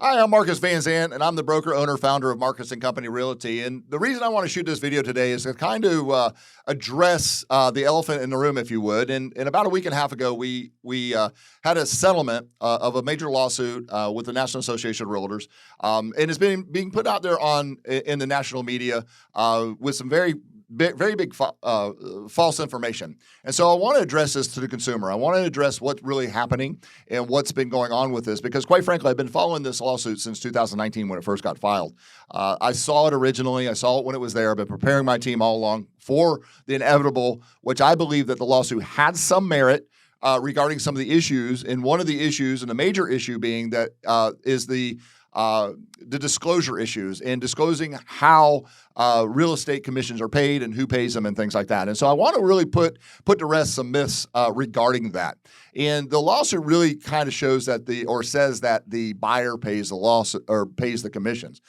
Hi, I'm Marcus Van Zandt, and I'm the broker, owner, founder of Marcus and Company Realty. And the reason I want to shoot this video today is to kind of address the elephant in the room, if you would. And about a week and a half ago, we had a settlement of a major lawsuit with the National Association of Realtors, and it's been being put out there in the national media with some very big false information. And so I want to address this to the consumer. I want to address what's really happening and what's been going on with this, because quite frankly, I've been following this lawsuit since 2019 when it first got filed. I saw it originally. I saw it when it was there. I've been preparing my team all along for the inevitable, which I believe that the lawsuit had some merit regarding some of the issues. And one of the issues, and the major issue being that is the disclosure issues and disclosing how real estate commissions are paid and who pays them and things like that. And so I want to really put to rest some myths regarding that. And the lawsuit really kind of shows that says that the buyer pays the lawsuit or pays the commissions.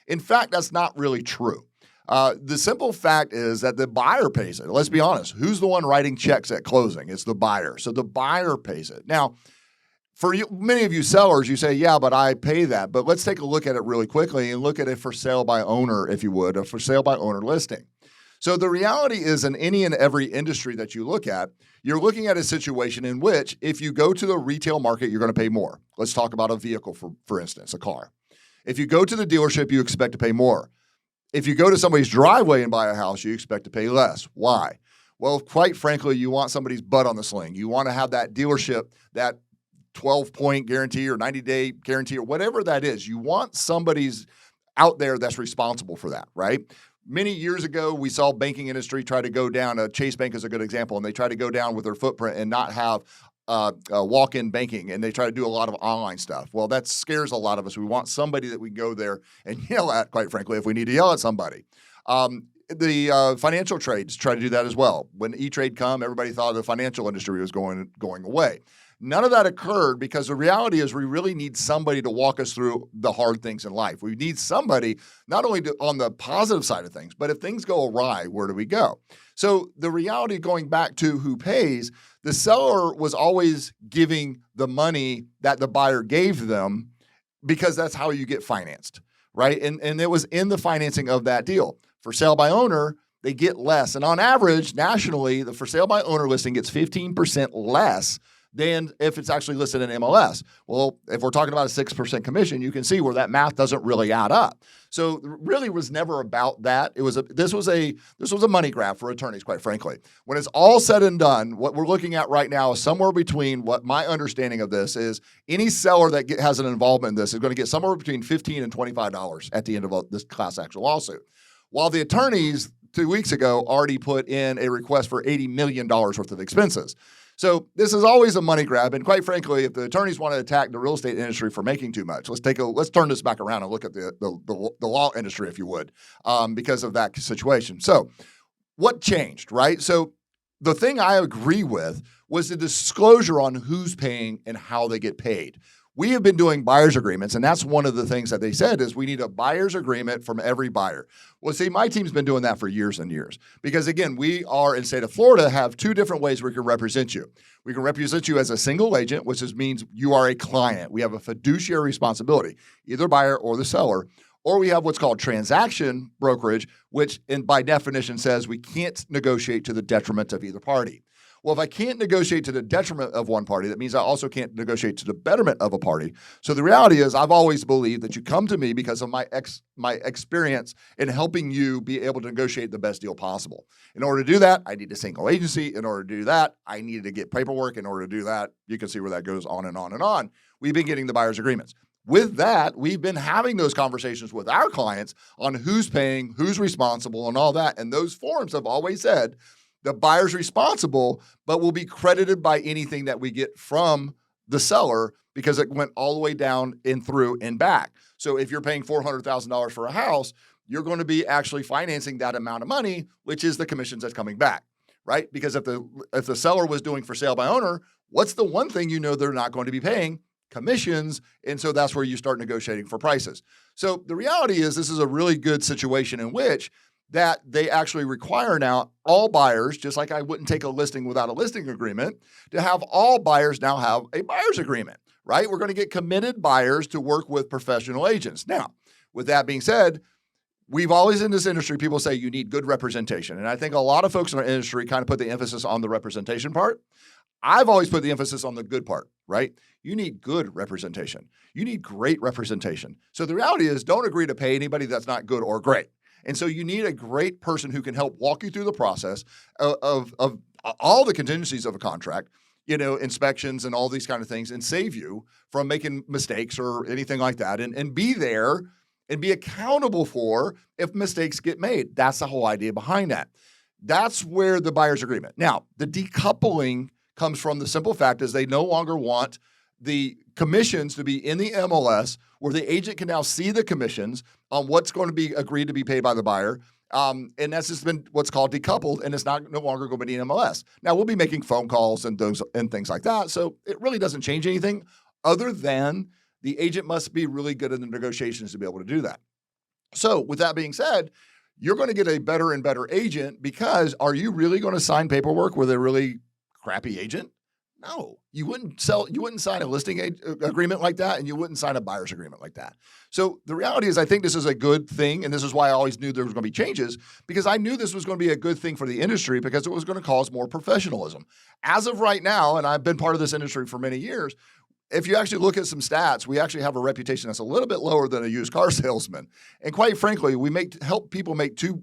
In fact, that's not really true. The simple fact is that the buyer pays it. Let's be honest. Who's the one writing checks at closing? It's the buyer. So the buyer pays it. Now, for you, many of you sellers, you say, yeah, but I pay that. But let's take a look at it really quickly and look at it for sale by owner, if you would, a for sale by owner listing. So the reality is, in any and every industry that you look at, you're looking at a situation in which if you go to the retail market, you're going to pay more. Let's talk about a vehicle, for instance, a car. If you go to the dealership, you expect to pay more. If you go to somebody's driveway and buy a house, you expect to pay less. Why? Well, quite frankly, you want somebody's butt on the sling. You want to have that dealership, that 12-point guarantee or 90-day guarantee or whatever that is. You want somebody's out there that's responsible for that, right? Many years ago, we saw banking industry try to go down. Chase Bank is a good example, and they try to go down with their footprint and not have walk-in banking, and they try to do a lot of online stuff. Well, that scares a lot of us. We want somebody that we can go there and yell at, quite frankly, if we need to yell at somebody. The financial trades try to do that as well. When E-Trade come, everybody thought the financial industry was going away. None of that occurred because the reality is we really need somebody to walk us through the hard things in life. We need somebody not only on the positive side of things, but if things go awry, where do we go? So the reality, going back to who pays, the seller was always giving the money that the buyer gave them because that's how you get financed, right? And it was in the financing of that deal. For sale by owner, they get less. And on average, nationally, the for sale by owner listing gets 15% less than if it's actually listed in MLS. Well, if we're talking about a 6% commission, you can see where that math doesn't really add up. So it really was never about that. This was a money grab for attorneys, quite frankly. When it's all said and done, what we're looking at right now is somewhere between, what my understanding of this is, any seller that has an involvement in this is going to get somewhere between $15 and $25 at the end of this class action lawsuit. While the attorneys 2 weeks ago already put in a request for $80 million worth of expenses. So this is always a money grab, and quite frankly, if the attorneys want to attack the real estate industry for making too much, let's turn this back around and look at the law industry, if you would, because of that situation. So what changed, right? So the thing I agree with was the disclosure on who's paying and how they get paid. We have been doing buyer's agreements, and that's one of the things that they said is we need a buyer's agreement from every buyer. Well, see, my team's been doing that for years and years because, again, we are in the state of Florida have two different ways we can represent you. We can represent you as a single agent, which means you are a client. We have a fiduciary responsibility, either buyer or the seller. Or we have what's called transaction brokerage, which by definition says we can't negotiate to the detriment of either party. Well, if I can't negotiate to the detriment of one party, that means I also can't negotiate to the betterment of a party. So the reality is I've always believed that you come to me because of my experience in helping you be able to negotiate the best deal possible. In order to do that, I need a single agency. In order to do that, I needed to get paperwork. In order to do that, you can see where that goes on and on and on. We've been getting the buyer's agreements. With that, we've been having those conversations with our clients on who's paying, who's responsible, and all that. And those forms have always said, the buyer's responsible, but will be credited by anything that we get from the seller because it went all the way down and through and back. So if you're paying $400,000 for a house, you're going to be actually financing that amount of money, which is the commissions that's coming back, right? Because if the seller was doing for sale by owner, what's the one thing you know they're not going to be paying? Commissions. And so that's where you start negotiating for prices. So the reality is this is a really good situation in which that they actually require now all buyers, just like I wouldn't take a listing without a listing agreement, to have all buyers now have a buyer's agreement, right? We're going to get committed buyers to work with professional agents. Now, with that being said, we've always in this industry, people say you need good representation. And I think a lot of folks in our industry kind of put the emphasis on the representation part. I've always put the emphasis on the good part, right? You need good representation. You need great representation. So the reality is, don't agree to pay anybody that's not good or great. And so you need a great person who can help walk you through the process of all the contingencies of a contract, inspections and all these kind of things, and save you from making mistakes or anything like that, and be there and be accountable for if mistakes get made. That's the whole idea behind that. That's where the buyer's agreement. Now, the decoupling comes from the simple fact is they no longer want the commissions to be in the MLS where the agent can now see the commissions on what's going to be agreed to be paid by the buyer. And that's just been what's called decoupled, and it's no longer going to be in MLS. Now, we'll be making phone calls and things like that, so it really doesn't change anything other than the agent must be really good in the negotiations to be able to do that. So with that being said, you're going to get a better and better agent because are you really going to sign paperwork with a really crappy agent? No, you wouldn't sign a listing agreement like that, and you wouldn't sign a buyer's agreement like that. So the reality is I think this is a good thing, and this is why I always knew there was going to be changes, because I knew this was going to be a good thing for the industry because it was going to cause more professionalism. As of right now, and I've been part of this industry for many years, if you actually look at some stats, we actually have a reputation that's a little bit lower than a used car salesman. And quite frankly, we help people make too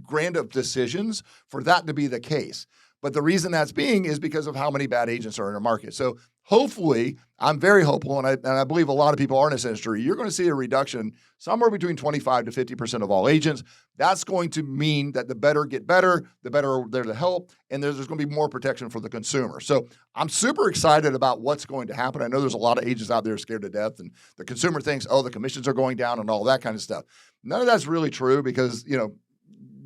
grand of decisions for that to be the case. But the reason that's being is because of how many bad agents are in the market. So hopefully, I'm very hopeful, and I believe a lot of people are in this industry, you're going to see a reduction somewhere between 25 to 50% of all agents. That's going to mean that the better get better, the better they're to help, and there's going to be more protection for the consumer. So I'm super excited about what's going to happen. I know there's a lot of agents out there scared to death, and the consumer thinks, oh, the commissions are going down and all that kind of stuff. None of that's really true because,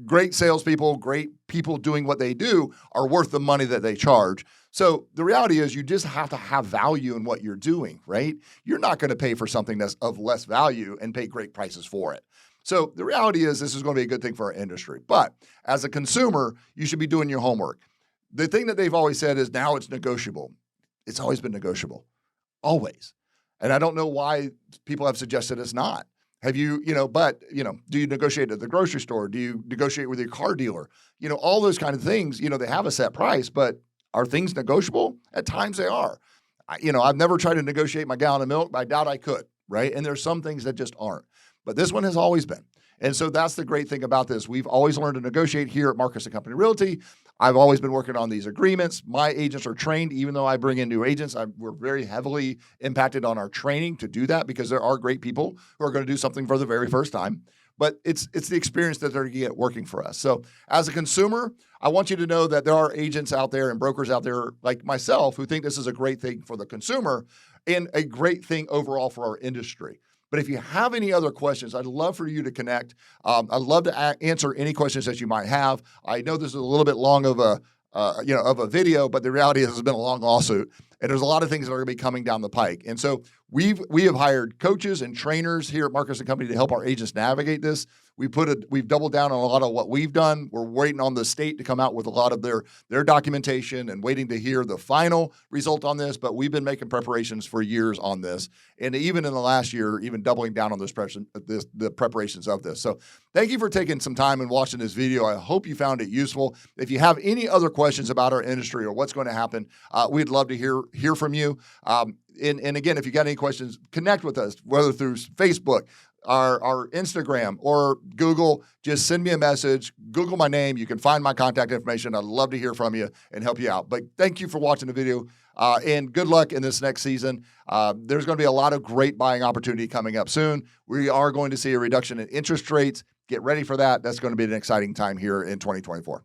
great salespeople, great people doing what they do are worth the money that they charge. So the reality is you just have to have value in what you're doing, right? You're not going to pay for something that's of less value and pay great prices for it. So the reality is this is going to be a good thing for our industry. But as a consumer, you should be doing your homework. The thing that they've always said is now it's negotiable. It's always been negotiable, always. And I don't know why people have suggested it's not. Have you, do you negotiate at the grocery store? Do you negotiate with your car dealer? All those kind of things, they have a set price, but are things negotiable? At times they are. I've never tried to negotiate my gallon of milk, but I doubt I could, right? And there's some things that just aren't. But this one has always been. And so that's the great thing about this. We've always learned to negotiate here at Marcus & Company Realty. I've always been working on these agreements. My agents are trained, even though I bring in new agents. We're very heavily impacted on our training to do that because there are great people who are going to do something for the very first time. But it's the experience that they're going to get working for us. So as a consumer, I want you to know that there are agents out there and brokers out there like myself who think this is a great thing for the consumer and a great thing overall for our industry. But if you have any other questions, I'd love for you to connect. I'd love to answer any questions that you might have. I know this is a little bit long of a video, but the reality is it's been a long lawsuit, and there's a lot of things that are going to be coming down the pike. And so we have hired coaches and trainers here at Marcus & Company to help our agents navigate this. We've doubled down on a lot of what we've done. We're waiting on the state to come out with a lot of their documentation and waiting to hear the final result on this. But we've been making preparations for years on this, and even in the last year, even doubling down on the preparations of this. So thank you for taking some time and watching this video. I hope you found it useful. If you have any other questions about our industry or what's going to happen, we'd love to hear from you. And again, if you got any questions, connect with us, whether through Facebook, our Instagram, or Google. Just send me a message. Google my name. You can find my contact information. I'd love to hear from you and help you out. But thank you for watching the video, and good luck in this next season. There's going to be a lot of great buying opportunity coming up soon. We are going to see a reduction in interest rates. Get ready for that. That's going to be an exciting time here in 2024.